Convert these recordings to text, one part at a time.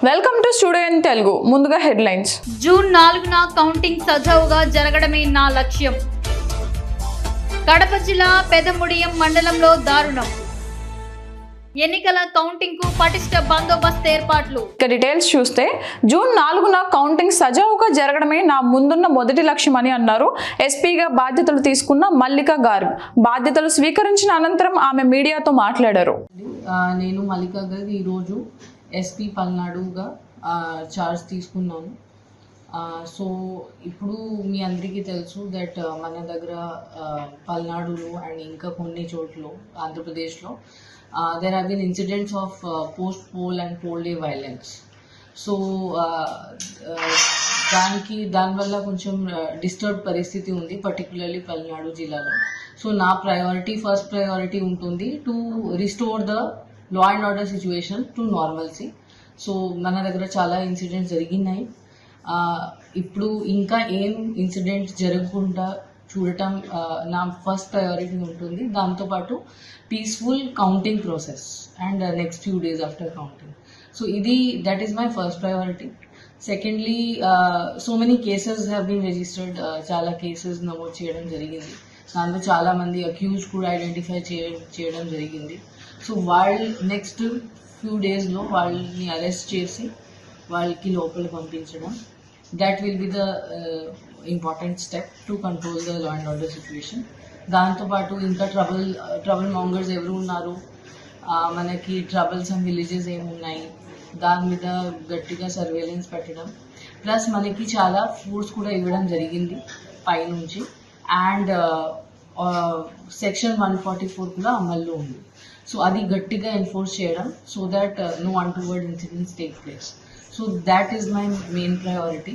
Welcome to studio in Telugu. ముందుగా headlines. June 4న counting సజావుగా జరగడమే నా లక్ష్యం. కడప జిల్లా పెదముడియం మండలంలో దారుణం. ఎన్నికల కౌంటింగ్ కు పటిష్ట బందోబస్తు ఏర్పాట్లు. ఇక డీటెయిల్స్ చూస్తే జూన్ 4న కౌంటింగ్ సజావుగా జరగడమే నా ముందున్న మొదటి లక్ష్యమని అన్నారు ఎస్పీగా బాధ్యతలు తీసుకున్న మల్లిక గారు. బాధ్యతలు స్వీకరించిన అనంతరం ఆమె మీడియాతో మాట్లాడారు. నేను మల్లిక గారు ఈరోజు ఎస్పీ పల్నాడుగా చార్జ్ తీసుకున్నాను. సో ఇప్పుడు మీ అందరికీ తెలుసు దట్ మన దగ్గర పల్నాడులో అండ్ ఇంకా కొన్ని చోట్ల ఆంధ్రప్రదేశ్లో there have been incidents of post-poll and poll day violence. So దానివల్ల కొంచెం డిస్టర్బ్ పరిస్థితి ఉంది, పర్టికులర్లీ పల్నాడు జిల్లాలో. సో నా ఫస్ట్ ప్రయారిటీ ఉంటుంది to restore the law and order situation to normalcy. So మన దగ్గర చాలా ఇన్సిడెంట్స్ జరిగినాయి. ఇప్పుడు ఇంకా ఏం ఇన్సిడెంట్స్ జరగకుండా చూడటం నా ఫస్ట్ ప్రయారిటీ ఉంటుంది. దాంతోపాటు peaceful counting process and next few days after counting. So that is my first priority. Secondly, so many cases have been registered. చాలా కేసెస్ నమోదు చేయడం జరిగింది. దాంట్లో చాలా మంది అక్యూజ్ కూడా ఐడెంటిఫై చేయడం జరిగింది. సో నెక్స్ట్ ఫ్యూ డేస్లో వాళ్ళని అరెస్ట్ చేసి వాళ్ళకి లోపల పంపించడం, that will be the important step to control the law and order situation. దాంతోపాటు ఇంకా ట్రబుల్ మాంగర్స్ ఎవరు ఉన్నారు, మనకి ట్రబుల్సమ్ విలేజెస్ ఏమున్నాయి, దాని మీద గట్టిగా సర్వేలెన్స్ పెట్టడం. ప్లస్ మనకి చాలా ఫోర్స్ కూడా ఇవ్వడం జరిగింది పైనుంచి. అండ్ సెక్షన్ 144 కూడా అమల్లో ఉంది. సో అది గట్టిగా ఎన్ఫోర్స్ చేయడం, so that no untoward incidents take place. So that is my main priority.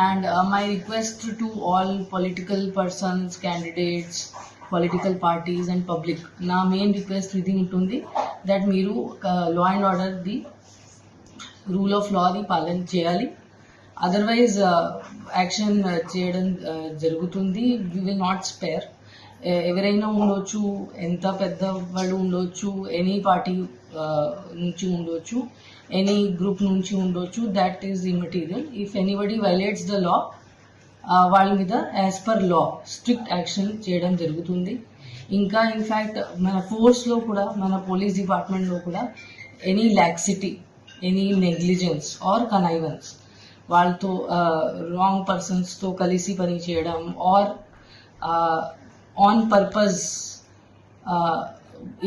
And my request to all political persons, candidates, political parties and public, na main request idi untundi that meeru law and order the rule of law di palan cheyali. Otherwise action cheyadam jarugutundi. We will not spare. ఎవరైనా ఉండొచ్చు, ఎంత పెద్ద వాళ్ళు ఉండొచ్చు, any party నుంచి ఉండొచ్చు, any group నుంచి ఉండొచ్చు, that is immaterial. If anybody violates the law, వాళ్ళ మీద as per law strict action చేయడం జరుగుతుంది. ఇంకా ఇన్ఫ్యాక్ట్ మన ఫోర్స్లో కూడా, మన పోలీస్ డిపార్ట్మెంట్లో కూడా any laxity, any negligence are connivance, వాళ్ళతో రాంగ్ పర్సన్స్తో కలిసి పని చేయడం ఆర్ ఆన్ పర్పస్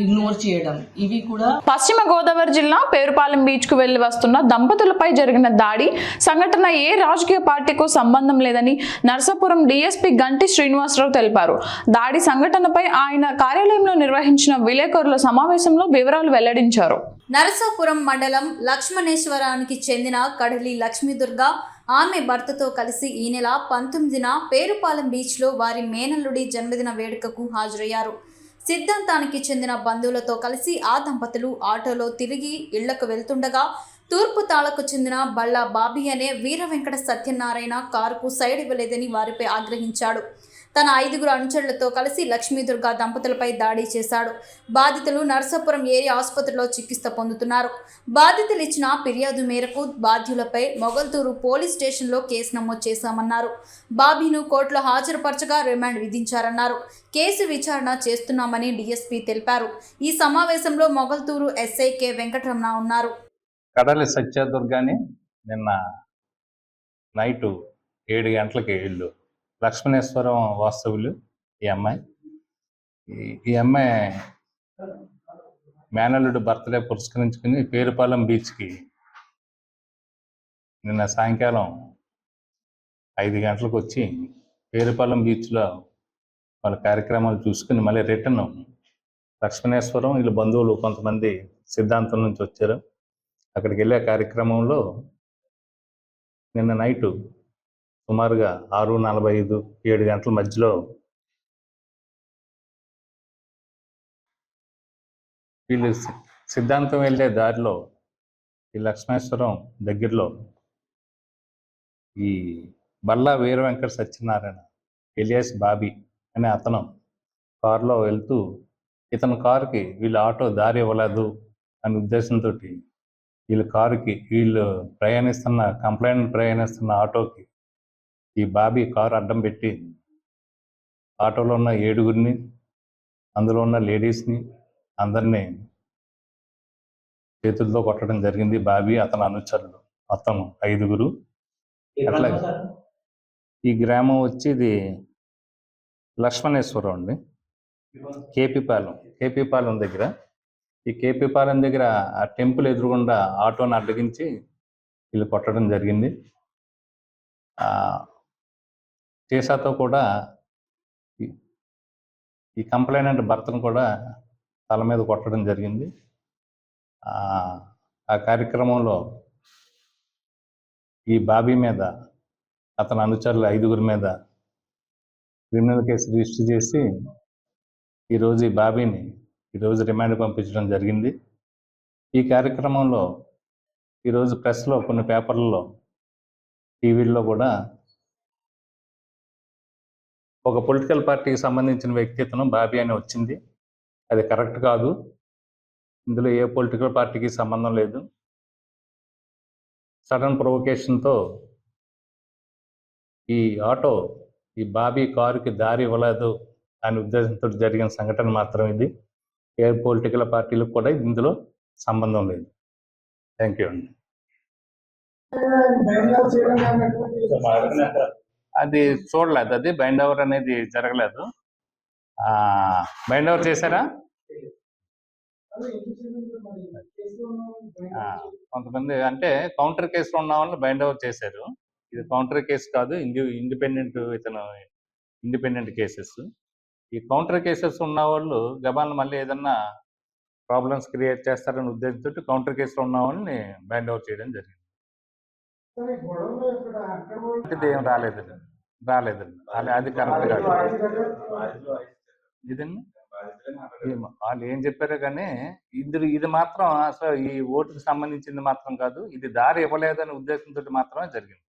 ఇగ్నోర్ చేయడం, ఇవి కూడా. పశ్చిమ గోదావరి జిల్లా పేరుపాలెం బీచ్ కు వెళ్లి వస్తున్న దంపతులపై జరిగిన దాడి సంఘటన ఏ రాజకీయ పార్టీకు సంబంధం లేదని నరసాపురం డీఎస్పీ గంటి శ్రీనివాసరావు తెలిపారు. దాడి సంఘటనపై ఆయన కార్యాలయంలో నిర్వహించిన విలేకరుల సమావేశంలో వివరాలు వెల్లడించారు. నరసాపురం మండలం లక్ష్మణేశ్వరానికి చెందిన కడలి లక్ష్మీదుర్గ ఆమె భర్తతో కలిసి ఈ నెల 19న పేరుపాలెం బీచ్లో వారి మేనల్లుడి జన్మదిన వేడుకకు హాజరయ్యారు. సిద్ధాంతానికి చెందిన బంధువులతో కలిసి ఆ దంపతులు ఆటోలో తిరిగి ఇళ్లకు వెళ్తుండగా తూర్పు తాళకు చెందిన బళ్ళా బాబీ అనే వీర వెంకట సత్యనారాయణ కారుకు సైడ్ ఇవ్వలేదని వారిపై ఆగ్రహించాడు. తన 5గురు అనుచరులతో కలిసి లక్ష్మీదుర్గ దంపతులపై దాడి చేశాడు. బాధితులు నరసాపురం ఏరియా ఆసుపత్రిలో చికిత్స పొందుతున్నారు. బాధితులు ఇచ్చిన ఫిర్యాదు మేరకు బాధ్యులపై మొగల్తూరు పోలీస్ స్టేషన్లో కేసు నమోదు చేశామన్నారు. బాబీను కోర్టులో హాజరుపరచగా రిమాండ్ విధించారన్నారు. కేసు విచారణ చేస్తున్నామని డీఎస్పీ తెలిపారు. ఈ సమావేశంలో మొగల్తూరు ఎస్ఐ కె వెంకటరమణ ఉన్నారు. కడలి సత్యదుర్గాని నిన్న నైటు 7 గంటలకి ఇల్లు లక్ష్మణేశ్వరం వాస్తవులు. ఈ అమ్మాయి మేనల్లుడు బర్త్డే పురస్కరించుకుని పేరుపాలెం బీచ్కి నిన్న సాయంకాలం 5 గంటలకు వచ్చి పేరుపాలెం బీచ్లో వాళ్ళ కార్యక్రమాలు చూసుకుని మళ్ళీ రిటర్న్ లక్ష్మణేశ్వరం వీళ్ళ బంధువులు కొంతమంది సిద్ధాంతం నుంచి వచ్చారు. అక్కడికి వెళ్ళే కార్యక్రమంలో నిన్న నైటు సుమారుగా 6:45, 7 గంటల మధ్యలో వీళ్ళు సిద్ధాంతం వెళ్ళే దారిలో ఈ లక్ష్మేశ్వరం దగ్గరలో ఈ బల్లా వీర వెంకట సత్యనారాయణ ఎలియాస్ బాబీ అనే అతను కారులో వెళ్తూ ఇతని కారుకి వీళ్ళు ఆటో దారి ఇవ్వలేదు అనే ఉద్దేశంతో వీళ్ళు ప్రయాణిస్తున్న ఆటోకి ఈ బాబీ కారు అడ్డం పెట్టి ఆటోలో ఉన్న 7గురిని, అందులో ఉన్న లేడీస్ని అందరినీ చేతులతో కొట్టడం జరిగింది. బాబీ అతని అనుచరులు మొత్తం 5గురు. అట్లా ఈ గ్రామం వచ్చి ఇది లక్ష్మణేశ్వరం అండి, కేపీపాలెం దగ్గర. ఈ కేపీపాలెం దగ్గర ఆ టెంపుల్ ఎదురుగుండా ఆటోని అడ్డగించి వీళ్ళు కొట్టడం జరిగింది. చేసాతో కూడా ఈ కంప్లైనెంట్ భర్తను కూడా తల మీద కొట్టడం జరిగింది. ఆ కార్యక్రమంలో ఈ బాబీ మీద, అతని అనుచరులు 5గురి మీద క్రిమినల్ కేసు రిజిస్టర్ చేసి ఈరోజు ఈ బాబీని రిమాండ్ పంపించడం జరిగింది. ఈ కార్యక్రమంలో ఈరోజు ప్రెస్లో, కొన్ని పేపర్లలో, టీవీల్లో కూడా ఒక పొలిటికల్ పార్టీకి సంబంధించిన వ్యక్తి ఇతను బాబీ అని వచ్చింది. అది కరెక్ట్ కాదు. ఇందులో ఏ పొలిటికల్ పార్టీకి సంబంధం లేదు. సడన్ ప్రొవొకేషన్తో ఈ బాబీ కారుకి దారి ఇవ్వలేదు అనే ఉద్దేశంతో జరిగిన సంఘటన మాత్రం ఇది. ఏ పొలిటికల్ పార్టీలకు కూడా ఇందులో సంబంధం లేదు. థ్యాంక్ యూ అండి. అది చూడలేదు, అది బైండ్ ఓవర్ అనేది జరగలేదు. బైండ్ ఓవర్ చేశారా? కొంతమంది అంటే కౌంటర్ కేసులో ఉన్న వాళ్ళు బైండ్ ఓవర్ చేశారు. ఇది కౌంటర్ కేసు కాదు, ఇండిపెండెంట్ కేసెస్. ఈ కౌంటర్ కేసెస్ ఉన్న వాళ్ళు గబాలను మళ్ళీ ఏదన్నా ప్రాబ్లమ్స్ క్రియేట్ చేస్తారనే ఉద్దేశంతో కౌంటర్ కేసులో ఉన్న వాళ్ళని బైండ్ ఓవర్ చేయడం జరిగింది. ఏం రాలేదండి. అది కరెక్ట్ కాదు. ఇదండి వాళ్ళు ఏం చెప్పారో కానీ ఇది మాత్రం అసలు ఈ ఓటుకు సంబంధించింది మాత్రం కాదు. ఇది దారి ఇవ్వలేదనే ఉద్దేశంతో మాత్రమే జరిగింది.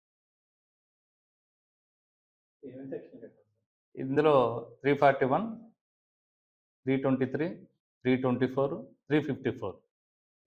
ఇందులో 341, 323, 324, 354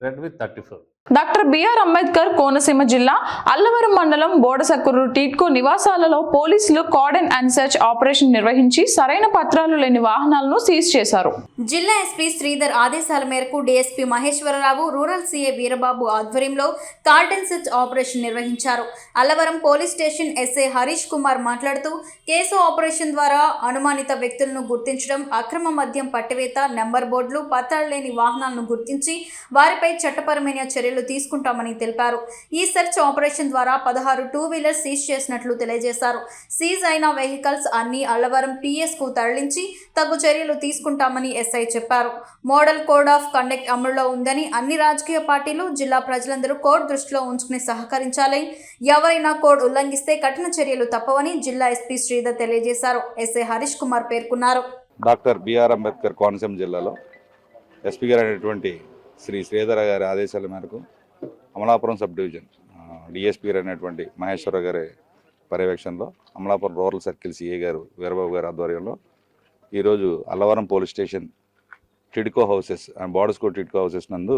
read with 34. Doctor BR Ambedkar Konaseema జిల్లా అల్లవరం మండలం బోడసక్కూరు టీట్కో నివాసాలలో పోలీసులు కార్డన్ అండ్ సెర్చ్ ఆపరేషన్ నిర్వహించి సరైన పత్రాలు లేని వాహనాలను సీజ్ చేశారు. జిల్లా ఎస్పీ శ్రీధర్ ఆదేశాల మేరకు DSP Maheswararao, rural CI Veerababu ఆధ్వర్యంలో కార్డన్ సెర్చ్ ఆపరేషన్ నిర్వహించారు. Allavaram police station SI Harish Kumar మాట్లాడుతూ, కేసు ఆపరేషన్ ద్వారా అనుమానిత వ్యక్తులను గుర్తించడం, అక్రమ మద్యం పట్టివేత, నెంబర్ బోర్డులు, పత్రాలు లేని వాహనాలను గుర్తించి వారిపై చట్టపరమైన చర్యలు తీసుకుంటామని తెలిపారు. ఈ సెర్చ్ ఆపరేషన్ ద్వారా 16 2 వీలర్స్ సీజ్ చేసినట్లు తెలియజేశారు. సీజ్ అయిన వెహికల్స్ అన్ని అల్లవరం PS కు తరలించి తగు చర్యలు తీసుకుంటామని ఎస్ఐ చెప్పారు. మోడల్ కోడ్ ఆఫ్ కండక్ట్ అమలులో ఉందని, అన్ని రాజకీయ పార్టీలు, జిల్లా ప్రజలందరూ కోడ్ దృష్టిలో ఉంచుకుని సహకరించాలని, ఎవరైనా కోడ్ ఉల్లంఘిస్తే కఠిన చర్యలు తప్పవని జిల్లా ఎస్పీ శ్రీధర్ తెలియజేశారు. ఎస్ఐ హరీష్ కుమార్ పేర్కొన్నారు. డాక్టర్ బిఆర్ అంబేద్కర్ కోనసీమ జిల్లాలో ఎస్పీ గారు అనేటువంటి శ్రీ శ్రీధర్ గారి ఆదేశాల మేరకు అమలాపురం సబ్ డివిజన్ డిఎస్పీ గారు అనేటువంటి మహేశ్వర గారి పర్యవేక్షణలో అమలాపురం రూరల్ సర్కిల్ సిఏ గారు వీరబాబు గారి ఆధ్వర్యంలో ఈరోజు Allavaram police station TIDCO houses బోర్డర్స్కో టిడ్కో హౌసెస్ నందు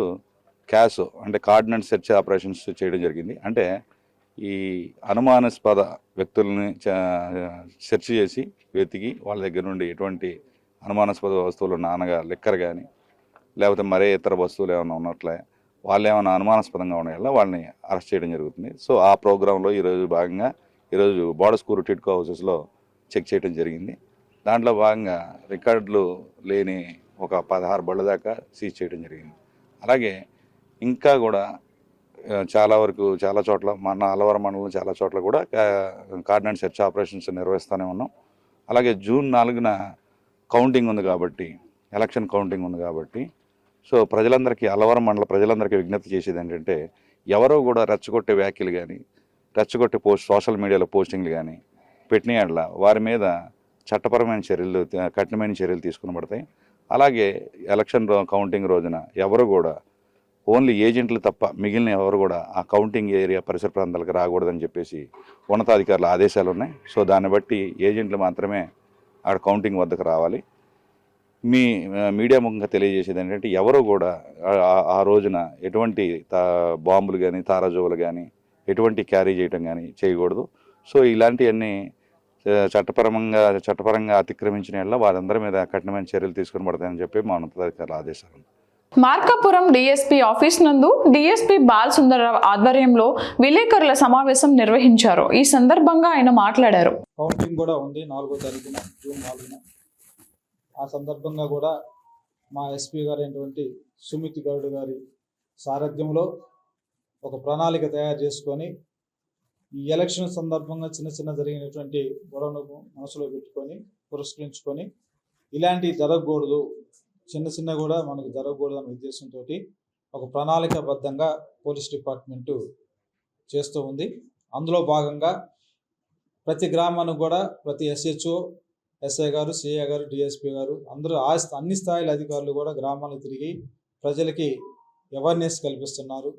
క్యాష్ అంటే కార్డినెన్స్ సెర్చ్ ఆపరేషన్స్ చేయడం జరిగింది. అంటే ఈ అనుమానాస్పద వ్యక్తుల్ని సెర్చ్ చేసి వెతికి వాళ్ళ దగ్గర నుండి ఎటువంటి అనుమానాస్పద వస్తువులు అనగా లిక్కర్ కానీ లేకపోతే మరే ఇతర వస్తువులు ఏమైనా ఉన్నట్లే వాళ్ళు ఏమైనా అనుమానాస్పదంగా ఉన్నాయో వాళ్ళని అరెస్ట్ చేయడం జరుగుతుంది. సో ఆ ప్రోగ్రాంలో ఈరోజు భాగంగా ఈరోజు బోర్డర్స్కూరు టిడ్కో హౌసెస్లో చెక్ చేయడం జరిగింది. దాంట్లో భాగంగా రికార్డులు లేని ఒక 16 బళ్ళ దాకా సీజ్ చేయడం జరిగింది. అలాగే ఇంకా కూడా చాలా చోట్ల మన అల్లవరం మండలం చాలా చోట్ల కూడా కార్డినెన్స్ సెర్చ్ ఆపరేషన్స్ నిర్వహిస్తూనే ఉన్నాం. అలాగే జూన్ 4న కౌంటింగ్ ఉంది కాబట్టి, ఎలక్షన్ కౌంటింగ్ ఉంది కాబట్టి, సో ప్రజలందరికీ, అల్లవరం మండల ప్రజలందరికీ విజ్ఞప్తి చేసేది ఏంటంటే, ఎవరో కూడా రెచ్చగొట్టే వ్యాఖ్యలు కానీ, రెచ్చగొట్టే సోషల్ మీడియాలో పోస్టింగ్లు కానీ పెట్టిన వారి మీద చట్టపరమైన చర్యలు, కఠినమైన చర్యలు తీసుకునబడతాయి. అలాగే ఎలక్షన్ కౌంటింగ్ రోజున ఎవరు కూడా, ఓన్లీ ఏజెంట్లు తప్ప మిగిలిన ఎవరు కూడా ఆ కౌంటింగ్ ఏరియా పరిసర ప్రాంతాలకు రాకూడదని చెప్పేసి ఉన్నతాధికారుల ఆదేశాలు ఉన్నాయి. సో దాన్ని బట్టి ఏజెంట్లు మాత్రమే ఆడ కౌంటింగ్ వద్దకు రావాలి. మీడియా ముఖంగా తెలియజేసేది ఏంటంటే ఎవరు కూడా ఆ రోజున ఎటువంటి బాంబులు కానీ తారాజువులు కానీ ఎటువంటి క్యారీ చేయటం కానీ చేయకూడదు. సో ఇలాంటివన్నీ చట్టపరంగా అతిక్రమించిన వల్ల వారందరి మీద కఠినమైన చర్యలు తీసుకుని పడతాయని చెప్పి మా ఉన్నతాధికారుల ఆదేశాలు. మార్కాపురం డీఎస్పీ ఆఫీస్ నందు డీఎస్పీ బాల్ సుందరరావు ఆధ్వర్యంలో విలేకరుల సమావేశం నిర్వహించారు. ఈ సందర్భంగా ఆయన మాట్లాడారు. కౌంటింగ్ కూడా ఉంది 4వ తారీఖున జూన్ 4న. ఆ సందర్భంగా కూడా మా ఎస్పీ గారు అయినటువంటి సుమిత్ గౌడ్ గారి సారథ్యంలో ఒక ప్రణాళిక తయారు చేసుకొని ఈ ఎలక్షన్ సందర్భంగా చిన్న జరిగినటువంటి గొడవను మనసులో పెట్టుకొని పురస్కరించుకొని ఇలాంటివి జరగకూడదు, చిన్న కూడా మనకు జరగకూడదు అనే ఉద్దేశంతో ఒక ప్రణాళికాబద్ధంగా పోలీస్ డిపార్ట్మెంటు చేస్తూ ఉంది. అందులో భాగంగా ప్రతి గ్రామానికి కూడా ప్రతి ఎస్హెచ్ఓ, ఎస్ఐ గారు, సిఐ గారు, డిఎస్పీ గారు అందరూ అన్ని స్థాయిల అధికారులు కూడా గ్రామాలకు తిరిగి ప్రజలకి అవేర్నెస్ కల్పిస్తున్నారు.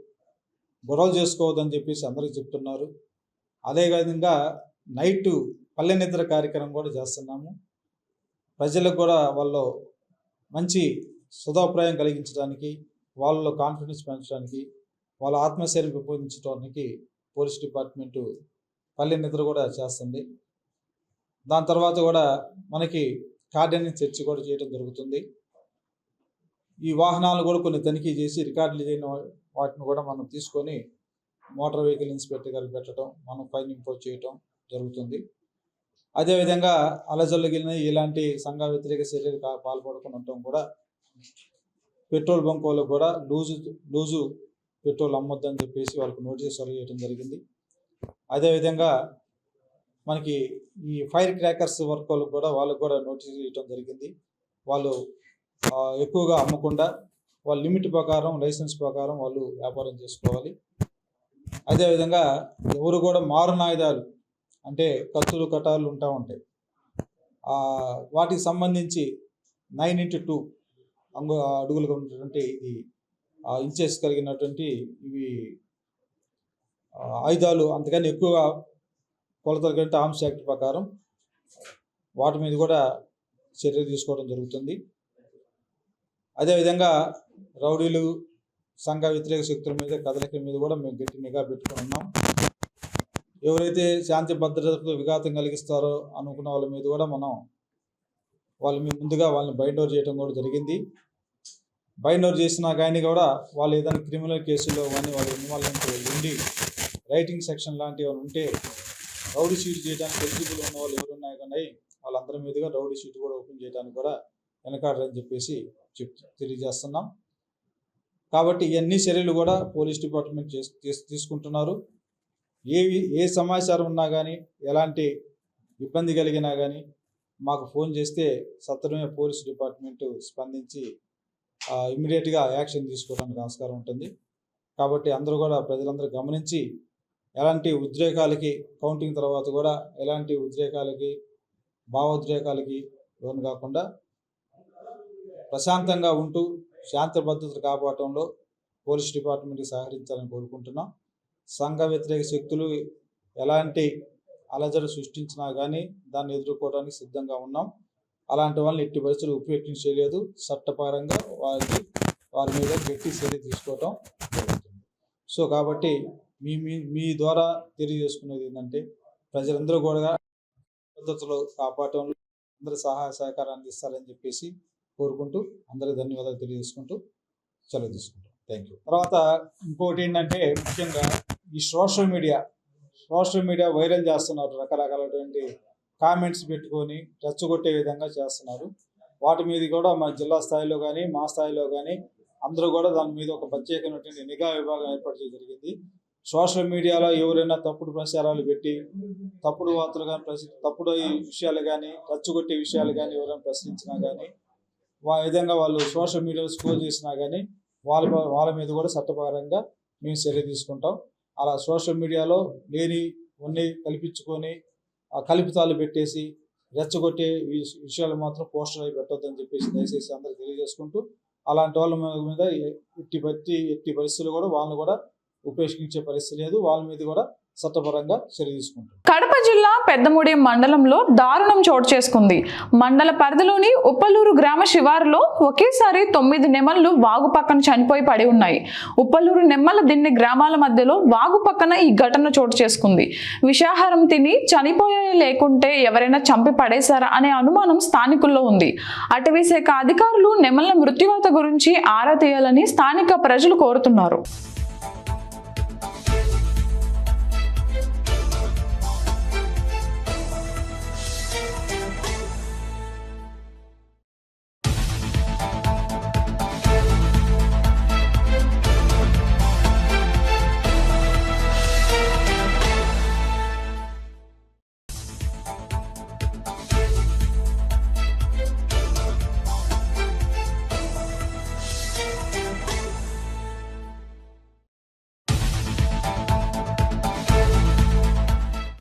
గొడవలు చేసుకోవద్దని చెప్పేసి అందరికీ చెప్తున్నారు. అదేవిధంగా నైట్ పల్లె నిద్ర కార్యక్రమం కూడా చేస్తున్నాము. ప్రజలకు కూడా వాళ్ళు మంచి సదాభిప్రాయం కలిగించడానికి, వాళ్ళలో కాన్ఫిడెన్స్ పెంచడానికి, వాళ్ళ ఆత్మశైర్యం పెంపొందించడానికి పోలీస్ డిపార్ట్మెంటు పల్లె నిద్ర కూడా చేస్తుంది. దాని తర్వాత కూడా మనకి కార్డినెన్స్ చర్చ కూడా చేయడం జరుగుతుంది. ఈ వాహనాలు కూడా కొన్ని తనిఖీ చేసి రికార్డులు చేయని వాటిని కూడా మనం తీసుకొని మోటార్ వెహికల్ ఇన్స్పెక్టర్ గారికి పెట్టడం, మనం ఫైన్ ఇంపోజ్ చేయడం జరుగుతుంది. అదేవిధంగా అలజల్లగిలిన ఇలాంటి సంఘ వ్యతిరేక చర్యలు పాల్పడకుండా ఉండటం కూడా పెట్రోల్ బంక్ వాళ్ళకు కూడా లూజు పెట్రోల్ అమ్మొద్దని చెప్పేసి వాళ్ళకు నోటీస్ సర్వ్ చేయడం జరిగింది. అదేవిధంగా మనకి ఈ ఫైర్ క్రాకర్స్ వర్క్ వాళ్ళకు కూడా నోటీస్ ఇవ్వడం జరిగింది. వాళ్ళు ఎక్కువగా అమ్మకుండా వాళ్ళ లిమిట్ ప్రకారం, లైసెన్స్ ప్రకారం వాళ్ళు వ్యాపారం చేసుకోవాలి. అదేవిధంగా ఎవరు కూడా మారునాయుధాలు అంటే కత్తులు, కటార్లు ఉంటాయి. వాటికి సంబంధించి 9x2 అడుగులుగా ఉన్నటువంటి ఇది ఇంచెస్ కలిగినటువంటి ఇవి ఆయుధాలు అంతకని ఎక్కువగా కొలతలు కంటే ఆర్మ్స్ యాక్ట్ ప్రకారం వాటి మీద కూడా చర్యలు తీసుకోవడం జరుగుతుంది. అదేవిధంగా రౌడీలు, సంఘ వ్యతిరేక శక్తుల మీద, కదలికల మీద కూడా మేము గట్టి నిఘా పెట్టుకుని ఉన్నాం. ఎవరైతే శాంతి భద్రతకు విఘాతం కలిగిస్తారో అనుకున్న వాళ్ళ మీద కూడా మనం ముందుగా వాళ్ళని బైండ్ ఓవర్ చేయడం కూడా జరిగింది. బైండ్ ఓవర్ చేసినా కానీ కూడా వాళ్ళు ఏదైనా క్రిమినల్ కేసుల్లో కానీ వాళ్ళు ఇన్వాల్వ్మెంట్ ఉండి రైటింగ్ సెక్షన్ లాంటివి ఉంటే రౌడీ షీట్ చేయడానికి ఎలిజిబుల్ ఉన్న వాళ్ళు ఎవరున్నాయి కానీ వాళ్ళందరి మీదుగా రౌడీ షీట్ కూడా ఓపెన్ చేయడానికి కూడా వెనకాడరని చెప్పేసి తెలియజేస్తున్నాం. కాబట్టి ఇవన్నీ చర్యలు కూడా పోలీస్ డిపార్ట్మెంట్ తీసుకుంటున్నారు. ఏ సమాచారం ఉన్నా కానీ, ఎలాంటి ఇబ్బంది కలిగినా కానీ మాకు ఫోన్ చేస్తే సత్వరమే పోలీస్ డిపార్ట్మెంటు స్పందించి ఇమ్మీడియట్గా యాక్షన్ తీసుకోవడానికి ఆస్కారం ఉంటుంది. కాబట్టి అందరూ కూడా ప్రజలందరూ గమనించి ఎలాంటి ఉద్రేకాలకి, కౌంటింగ్ తర్వాత కూడా ఎలాంటి ఉద్రేకాలకి, భావోద్రేకాలకి లోను కాకుండా ప్రశాంతంగా ఉంటూ శాంతి భద్రతలు కాపాడటంలో పోలీస్ డిపార్ట్మెంట్కి సహకరించాలని కోరుకుంటున్నాం. సంఘ వ్యతిరేక శక్తులు ఎలాంటి అలజడి సృష్టించినా కానీ దాన్ని ఎదుర్కోవడానికి సిద్ధంగా ఉన్నాం. అలాంటి వాళ్ళని ఎట్టి పరిస్థితులు ఉపయోగించలేదు. చట్టపరంగా వారి మీద గట్టి చర్య తీసుకోవటం జరుగుతుంది. సో కాబట్టి మీ ద్వారా తెలియజేసుకునేది ఏంటంటే ప్రజలందరూ కూడా భద్రతలు కాపాడటంలో అందరూ సహాయ సహకారాన్ని అందిస్తారని చెప్పేసి కోరుకుంటూ అందరికీ ధన్యవాదాలు తెలియజేసుకుంటూ సెలవు తీసుకుంటాం. Thank you. తర్వాత ఇంకోటి ఏంటంటే ముఖ్యంగా ఈ సోషల్ మీడియా వైరల్ చేస్తున్నారు. రకరకాలైనటువంటి కామెంట్స్ పెట్టుకొని రెచ్చగొట్టే విధంగా చేస్తున్నారు. వాటి మీద కూడా మన జిల్లా స్థాయిలో కానీ, మా స్థాయిలో కానీ అందరూ కూడా దాని మీద ఒక ప్రత్యేకమైనటువంటి నిఘా విభాగం ఏర్పాటు చేయడం జరిగింది. సోషల్ మీడియాలో ఎవరైనా తప్పుడు ప్రచారాలు పెట్టి తప్పుడు వార్తలు కానీ తప్పుడు విషయాలు కానీ రెచ్చగొట్టే విషయాలు కానీ ఎవరైనా ప్రశ్నించినా కానీ విధంగా వాళ్ళు సోషల్ మీడియాలో స్కోర్ చేసినా కానీ వాళ్ళ మీద కూడా చట్టపరంగా మేము చర్య తీసుకుంటాం. అలా సోషల్ మీడియాలో లేని కల్పించుకొని కల్పితాలు పెట్టేసి రెచ్చగొట్టే విషయాలు మాత్రం పోస్టర్ అయి పెట్టొద్దని చెప్పేసి దయచేసి అందరూ తెలియజేసుకుంటూ అలాంటి వాళ్ళ మీద ఎట్టి పరిస్థితులు కూడా వాళ్ళని కూడా ఉపేక్షించే పరిస్థితి లేదు. వాళ్ళ మీద కూడా చట్టపరంగా చర్య తీసుకుంటాం. కడప జిల్లా పెద్దముడియం మండలంలో దారుణం చోటు చేసుకుంది. మండల పరిధిలోని ఉప్పలూరు గ్రామ శివారులో ఒకేసారి 9 నెమళ్లు వాగు పక్కన చనిపోయి పడి ఉన్నాయి. ఉప్పలూరు నెమ్మల దిన్నె గ్రామాల మధ్యలో వాగు పక్కన ఈ ఘటన చోటు చేసుకుంది. విషాహారం తిని చనిపోయే లేకుంటే ఎవరైనా చంపి పడేశారా అనే అనుమానం స్థానికుల్లో ఉంది. అటవీ శాఖ అధికారులు నెమళ్ల మృత్యువాత గురించి ఆరా తీయాలని స్థానిక ప్రజలు కోరుతున్నారు.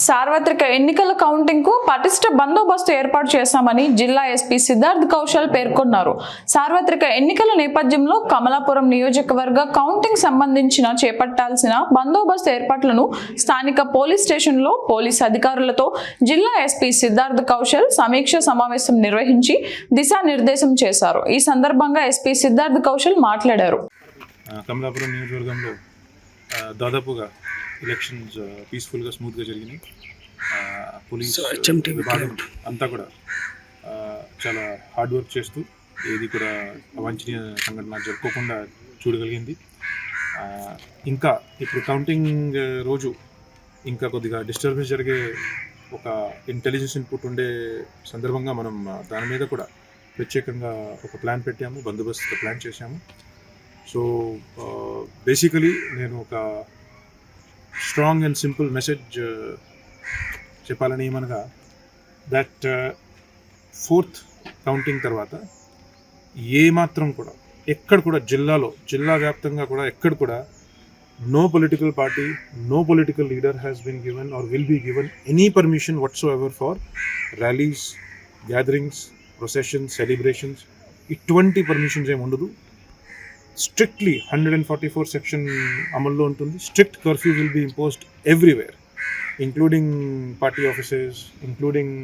సార్వత్రిక ఎన్నికల కౌంటింగ్ కు పటిష్ట బందోబస్తు ఏర్పాటు చేశామని జిల్లా ఎస్పీ సిద్ధార్థ్ కౌశల్ పేర్కొన్నారు. సార్వత్రిక ఎన్నికల నేపథ్యంలో కమలాపురం నియోజకవర్గ కౌంటింగ్ సంబంధించిన చేపట్టాల్సిన బందోబస్తు ఏర్పాట్లను స్థానిక పోలీస్ స్టేషన్లో పోలీస్ అధికారులతో జిల్లా ఎస్పీ సిద్ధార్థ్ కౌశల్ సమీక్ష సమావేశం నిర్వహించి దిశానిర్దేశం చేశారు. ఈ సందర్భంగా ఎస్పీ సిద్ధార్థ్ కౌశల్ మాట్లాడారు. కమలాపురం నియోజకవర్గంలో దాదాపుగా ఎలక్షన్స్ పీస్ఫుల్గా స్మూత్గా జరిగినాయి. పోలీస్ విభాగం అంతా కూడా చాలా హార్డ్ వర్క్ చేస్తూ ఏది కూడా అవాంఛనీయ సంఘటన జరుపుకోకుండా చూడగలిగింది. ఇంకా ఇప్పుడు కౌంటింగ్ రోజు ఇంకా కొద్దిగా డిస్టర్బెన్స్ జరిగే ఒక ఇంటెలిజెన్స్ ఇన్పుట్ ఉండే సందర్భంగా మనం దాని మీద కూడా ప్రత్యేకంగా ఒక ప్లాన్ పెట్టాము, బందోబస్తు ప్లాన్ చేశాము. సో బేసికలీ నేను ఒక స్ట్రాంగ్ అండ్ సింపుల్ మెసేజ్ చెప్పాలని ఏమనగా దట్ 4th కౌంటింగ్ తర్వాత ఏమాత్రం కూడా ఎక్కడ కూడా జిల్లా వ్యాప్తంగా కూడా ఎక్కడ కూడా no political party, no political leader has been given or will be given any permission whatsoever for rallies, gatherings, processions, celebrations. ఇటువంటి పర్మిషన్స్ ఏమి ఉండదు. స్ట్రిక్ట్లీ 144 సెక్షన్ అమల్లో ఉంటుంది. Strict curfew will be imposed everywhere, including party offices, including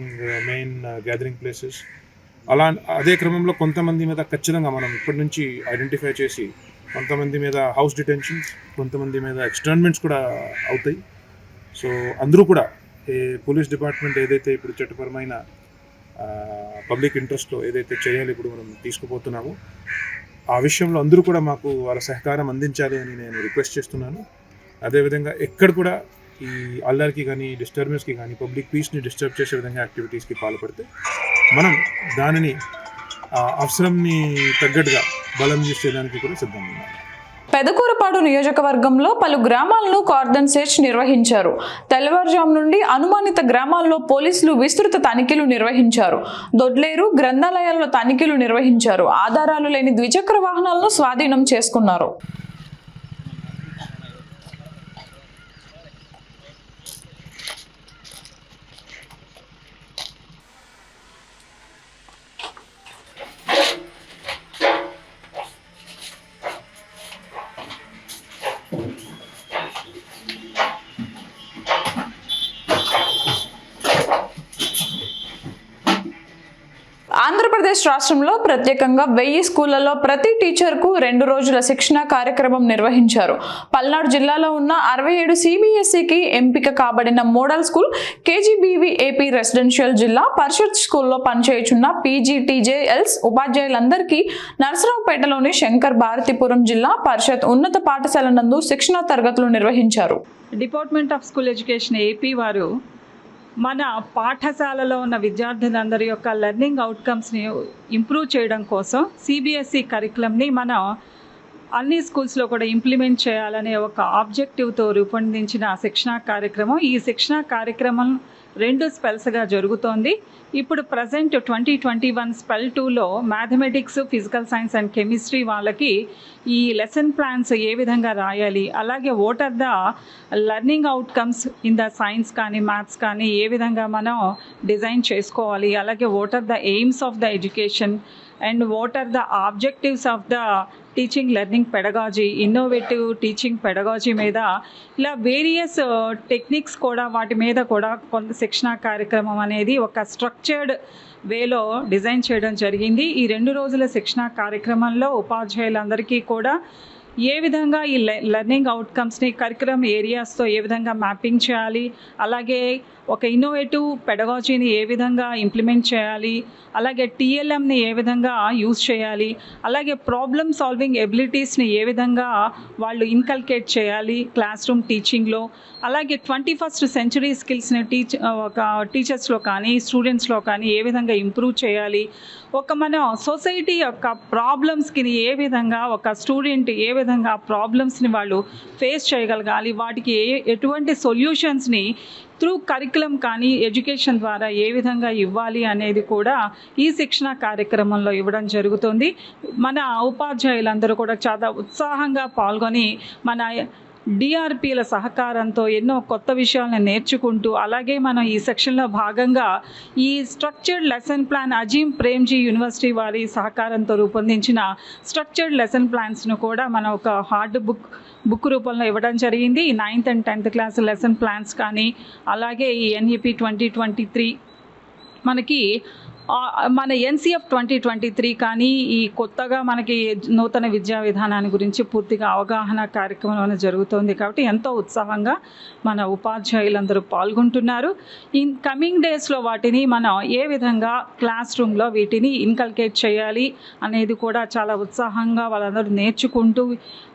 main gathering places. అదే క్రమంలో కొంతమంది మీద ఖచ్చితంగా మనం ఇప్పటి నుంచి ఐడెంటిఫై చేసి కొంతమంది మీద హౌస్ డిటెన్షన్స్, కొంతమంది మీద ఎక్స్టర్న్మెంట్స్ కూడా అవుతాయి. సో అందరూ కూడా పోలీస్ డిపార్ట్మెంట్ ఏదైతే ఇప్పుడు చట్టపరమైన పబ్లిక్ ఇంట్రెస్ట్లో ఏదైతే చేయాలి ఇప్పుడు మనం తీసుకుపోతున్నామో ఆ విషయంలో అందరూ కూడా మాకు వాళ్ళ సహకారం అందించాలి అని నేను రిక్వెస్ట్ చేస్తున్నాను. అదేవిధంగా ఎక్కడ కూడా ఈ అల్లరికి కానీ డిస్టర్బెన్స్కి కానీ పబ్లిక్ పీస్ని డిస్టర్బ్ చేసే విధంగా యాక్టివిటీస్కి పాల్పడితే మనం దానిని అవసరంని తగ్గట్టుగా బలం చేసేదానికి కూడా సిద్ధంగా ఉన్నాం. పెదకూరపాడు నియోజకవర్గంలో పలు గ్రామాలను కార్డన్ సెర్చ్ నిర్వహించారు. తెల్లవారుజాము నుండి అనుమానిత గ్రామాల్లో పోలీసులు విస్తృత తనిఖీలు నిర్వహించారు. దొడ్లేరు గ్రంథాలయాల్లో తనిఖీలు నిర్వహించారు. ఆధారాలు లేని ద్విచక్ర వాహనాలను స్వాధీనం చేసుకున్నారు. ఆంధ్రప్రదేశ్ రాష్ట్రంలో ప్రత్యేకంగా 1000 స్కూళ్లలో ప్రతి టీచర్కు 2 రోజుల శిక్షణ కార్యక్రమం నిర్వహించారు. పల్నాడు జిల్లాలో ఉన్న 67 CBSEకి ఎంపిక కాబడిన model school KGBV AP residential zilla parishad స్కూల్లో పనిచేయుచున్న PGTJLs ఉపాధ్యాయులందరికీ నరసరావుపేటలోని శంకర్ భారతీపురం జిల్లా పరిషత్ ఉన్నత పాఠశాల నందు శిక్షణా తరగతులు నిర్వహించారు. Department of school education AP వారు మన పాఠశాలలో ఉన్న విద్యార్థులందరి యొక్క లెర్నింగ్ అవుట్కమ్స్ని ఇంప్రూవ్ చేయడం కోసం CBSE కరికులంని మనం అన్ని స్కూల్స్లో కూడా ఇంప్లిమెంట్ చేయాలనే ఒక ఆబ్జెక్టివ్తో రూపొందించిన శిక్షణా కార్యక్రమం. ఈ శిక్షణా కార్యక్రమం 2 స్పెల్స్గా జరుగుతోంది. ఇప్పుడు ప్రజెంట్ 2021 స్పెల్ 2లో mathematics, physical science and chemistry వాళ్ళకి ఈ లెసన్ ప్లాన్స్ ఏ విధంగా రాయాలి, అలాగే what are the learning outcomes in the science కానీ మ్యాథ్స్ కానీ ఏ విధంగా మనం డిజైన్ చేసుకోవాలి, అలాగే what are the aims of the education and what are the objectives of the teaching learning pedagogy, innovative teaching pedagogy మీద ఇలా వేరియస్ టెక్నిక్స్ కూడా వాటి మీద కూడా కొంత శిక్షణా కార్యక్రమం అనేది ఒక స్ట్రక్చర్డ్ వేలో డిజైన్ చేయడం జరిగింది. ఈ 2 రోజుల శిక్షణా కార్యక్రమంలో ఉపాధ్యాయులందరికీ కూడా ఏ విధంగా ఈ లెర్నింగ్ అవుట్కమ్స్ని కరికులం ఏరియాస్తో ఏ విధంగా మ్యాపింగ్ చేయాలి, అలాగే ఒక ఇన్నోవేటివ్ పెడగాజీని ఏ విధంగా ఇంప్లిమెంట్ చేయాలి, అలాగే టీఎల్ఎంని ఏ విధంగా యూజ్ చేయాలి, అలాగే ప్రాబ్లమ్ సాల్వింగ్ ఎబిలిటీస్ని ఏ విధంగా వాళ్ళు ఇన్కల్కేట్ చేయాలి క్లాస్ రూమ్ టీచింగ్లో, అలాగే 21st సెంచరీ స్కిల్స్ని ఒక టీచర్స్లో కానీ స్టూడెంట్స్లో కానీ ఏ విధంగా ఇంప్రూవ్ చేయాలి, ఒక మన సొసైటీ యొక్క ప్రాబ్లమ్స్కి ఏ విధంగా ఒక స్టూడెంట్ ఏ విధంగా ప్రాబ్లమ్స్ని వాళ్ళు ఫేస్ చేయగలగాలి, వాటికి ఎటువంటి సొల్యూషన్స్ని త్రూ కరికులం కానీ ఎడ్యుకేషన్ ద్వారా ఏ విధంగా ఇవ్వాలి అనేది కూడా ఈ శిక్షణ కార్యక్రమంలో ఇవ్వడం జరుగుతుంది. మన ఉపాధ్యాయులందరూ కూడా చాలా ఉత్సాహంగా పాల్గొని మన డిఆర్పీల సహకారంతో ఎన్నో కొత్త విషయాలను నేర్చుకుంటూ, అలాగే మనం ఈ సెక్షన్లో భాగంగా ఈ structured lesson plan Azeem Premji university వారి సహకారంతో రూపొందించిన స్ట్రక్చర్డ్ లెసన్ ప్లాన్స్ను కూడా మనం ఒక హార్డ్ బుక్ రూపంలో ఇవ్వడం జరిగింది. ఈ 9th and 10th class lesson plans కానీ, అలాగే ఈ ఎన్ఈపీ 2023 మనకి మన ఎన్సిఎఫ్ 2023 కానీ ఈ కొత్తగా మనకి నూతన విద్యా విధానాన్ని గురించి పూర్తిగా అవగాహన కార్యక్రమం అనేది జరుగుతుంది. కాబట్టి ఎంతో ఉత్సాహంగా మన ఉపాధ్యాయులందరూ పాల్గొంటున్నారు. ఇన్ కమింగ్ డేస్లో వాటిని మనం ఏ విధంగా క్లాస్ రూమ్లో వీటిని ఇన్కల్కేట్ చేయాలి అనేది కూడా చాలా ఉత్సాహంగా వాళ్ళందరూ నేర్చుకుంటూ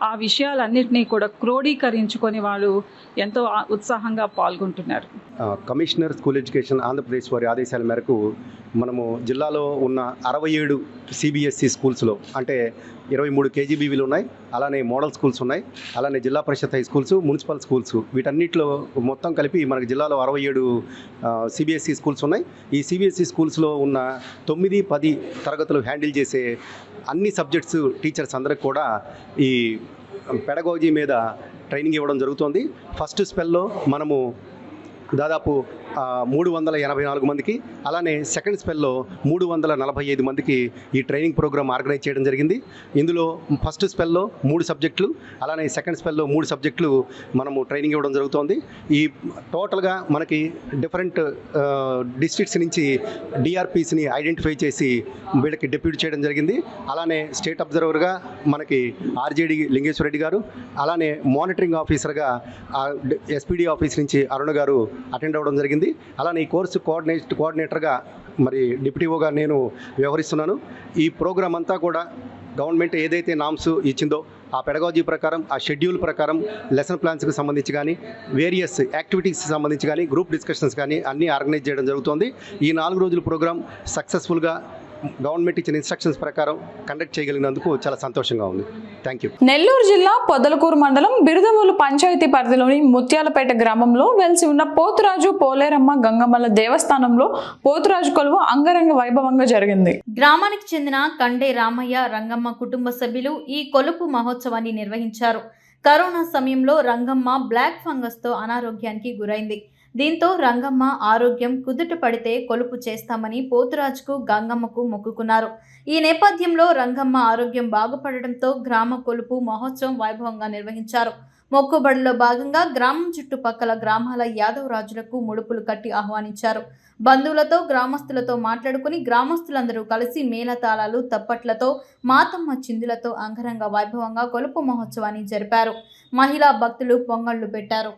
ఆ విషయాలన్నింటినీ కూడా క్రోడీకరించుకొని వాళ్ళు ఎంతో ఉత్సాహంగా పాల్గొంటున్నారు. కమిషనర్ స్కూల్ ఎడ్యుకేషన్ ఆంధ్రప్రదేశ్ వారి ఆదేశాల మేరకు మనము జిల్లాలో ఉన్న 67 సిబిఎస్ఈ స్కూల్స్లో అంటే 23 కేజీబీవీలు ఉన్నాయి, అలానే మోడల్ స్కూల్స్ ఉన్నాయి, అలానే జిల్లా పరిషత్ హై స్కూల్స్, మున్సిపల్ స్కూల్స్, వీటన్నిటిలో మొత్తం కలిపి మనకి జిల్లాలో 67 సిబిఎస్ఈ స్కూల్స్ ఉన్నాయి. ఈ సిబిఎస్ఈ స్కూల్స్లో ఉన్న 9, 10 తరగతులు హ్యాండిల్ చేసే అన్ని సబ్జెక్ట్స్ టీచర్స్ అందరికి కూడా ఈ పెడగాజీ మీద ట్రైనింగ్ ఇవ్వడం జరుగుతుంది. ఫస్ట్ స్పెల్లో మనము దాదాపు 384 మందికి, అలానే సెకండ్ స్పెల్లో 345 మందికి ఈ ట్రైనింగ్ ప్రోగ్రామ్ ఆర్గనైజ్ చేయడం జరిగింది. ఇందులో ఫస్ట్ స్పెల్లో 3 సబ్జెక్టులు, అలానే సెకండ్ స్పెల్లో 3 సబ్జెక్టులు మనము ట్రైనింగ్ ఇవ్వడం జరుగుతోంది. ఈ టోటల్గా మనకి డిఫరెంట్ డిస్ట్రిక్ట్స్ నుంచి డిఆర్పీస్ని ఐడెంటిఫై చేసి వీళ్ళకి డెప్యూట్ చేయడం జరిగింది. అలానే స్టేట్ అబ్జర్వర్గా మనకి ఆర్జేడి లింగేశ్వర రెడ్డి గారు, అలానే మానిటరింగ్ ఆఫీసర్గా ఎస్పీడీ ఆఫీస్ నుంచి అరుణ గారు అటెండ్ అవ్వడం జరిగింది. అలానే ఈ కోర్సు కోఆర్డినేటర్గా మరి డిప్యూటీఓగా నేను వ్యవహరిస్తున్నాను. ఈ ప్రోగ్రాం అంతా కూడా గవర్నమెంట్ ఏదైతే నామ్స్ ఇచ్చిందో ఆ పెడగాజీ ప్రకారం, ఆ షెడ్యూల్ ప్రకారం లెసన్ ప్లాన్స్కి సంబంధించి కానీ, వేరియస్ యాక్టివిటీస్కి సంబంధించి కానీ, గ్రూప్ డిస్కషన్స్ కానీ అన్నీ ఆర్గనైజ్ చేయడం జరుగుతుంది. ఈ 4 రోజుల ప్రోగ్రాం సక్సెస్ఫుల్గా గవర్నమెంట్ ఇచ్చిన ఇన్స్ట్రక్షన్స్ ప్రకారం కండక్ట్ చేయగలిగినందుకు చాలా సంతోషంగా ఉంది. Thank you. నెల్లూరు జిల్లా పొదలకూరు మండలం బిరుదవోలు పంచాయతీ పరిధిలోని ముత్యాలపేట గ్రామంలో వెలిసి ఉన్న పోతురాజు పోలేరమ్మ గంగమ్మల దేవస్థానంలో పోతురాజు కొలువు అంగరంగ వైభవంగా జరిగింది. గ్రామానికి చెందిన కండే రామయ్య, రంగమ్మ కుటుంబ సభ్యులు ఈ కొలుపు మహోత్సవాన్ని నిర్వహించారు. కరోనా సమయంలో రంగమ్మ బ్లాక్ ఫంగస్తో అనారోగ్యానికి గురైంది. దీంతో రంగమ్మ ఆరోగ్యం కుదుట పడితే కొలుపు చేస్తామని పోతురాజుకు గంగమ్మకు మొక్కుకున్నారు. ఈ నేపథ్యంలో రంగమ్మ ఆరోగ్యం బాగుపడడంతో గ్రామ కొలుపు మహోత్సవం వైభవంగా నిర్వహించారు. మొక్కుబడిలో భాగంగా గ్రామం చుట్టుపక్కల గ్రామాల యాదవ్ రాజులకు ముడుపులు కట్టి ఆహ్వానించారు. బంధువులతో గ్రామస్తులతో మాట్లాడుకుని గ్రామస్తులందరూ కలిసి మేళతాళాలు, తప్పట్లతో, మాతమ్మ చిందులతో అంగరంగ వైభవంగా కొలుపు మహోత్సవాన్ని జరిపారు. మహిళా భక్తులు పొంగళ్లు పెట్టారు.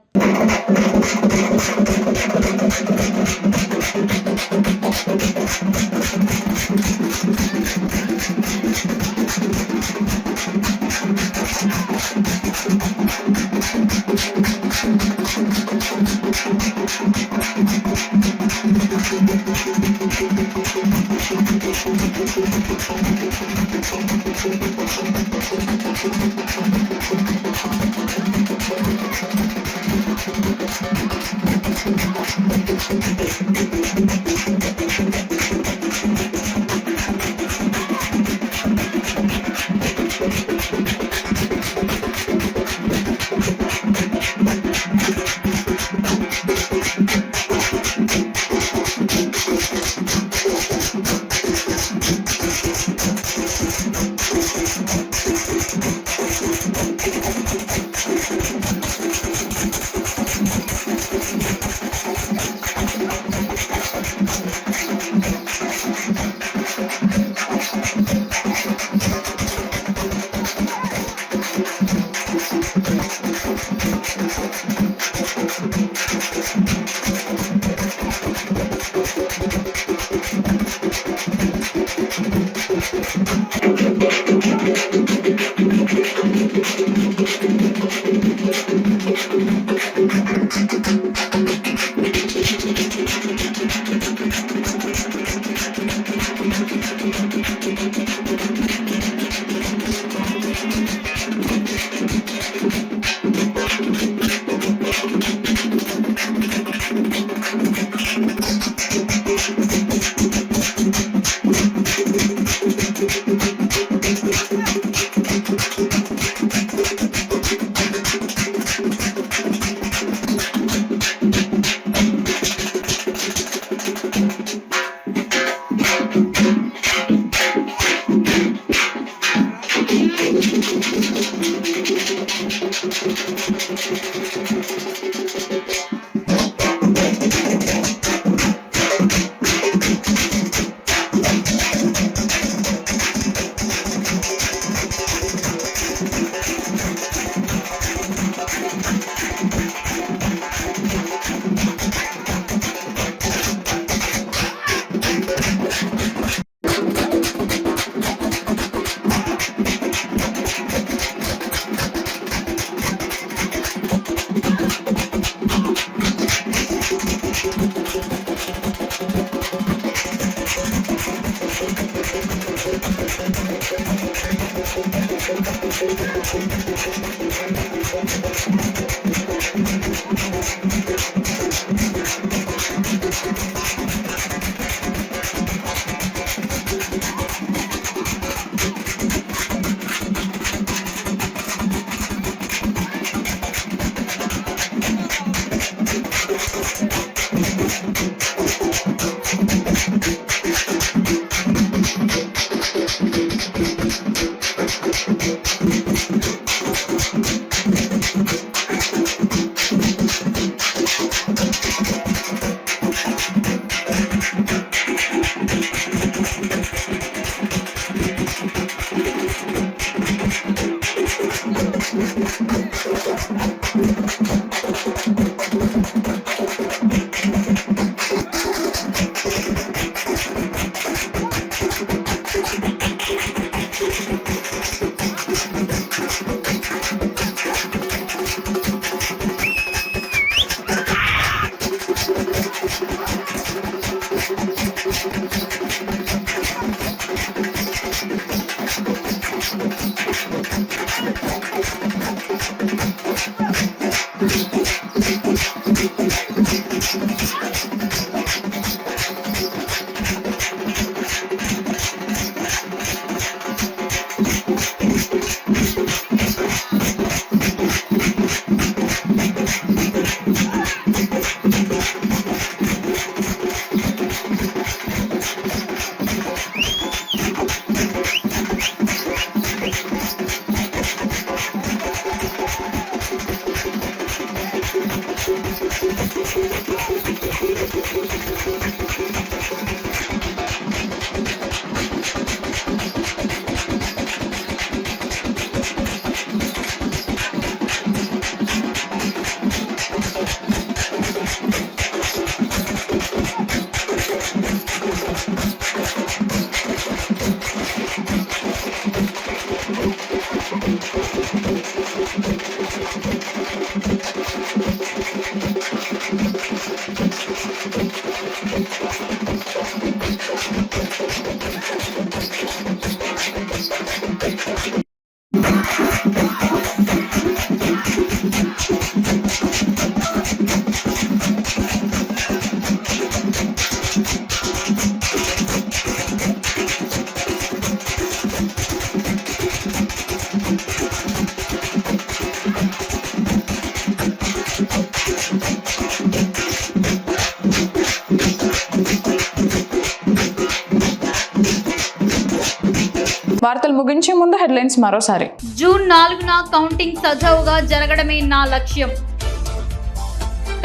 వార్తలు ముగించే ముందు హెడ్లైన్స్ మరోసారి. జూన్ 4న కౌంటింగ్ సజావుగా జరగడమే నా లక్ష్యం.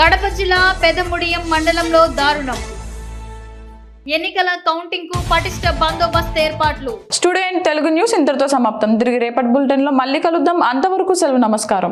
కడప జిల్లా పెదముడియం మండలంలో దారుణం. ఎన్నికల కౌంటింగ్ కు పటిష్ట బందోబస్తు ఏర్పాట్లు. స్టూడియో తెలుగు న్యూస్ ఇంతటితో సమాప్తం. తిరిగి రేపటి బులెటిన్ లో మళ్ళీ కలుద్దాం. అంతవరకు సెలవు. నమస్కారం.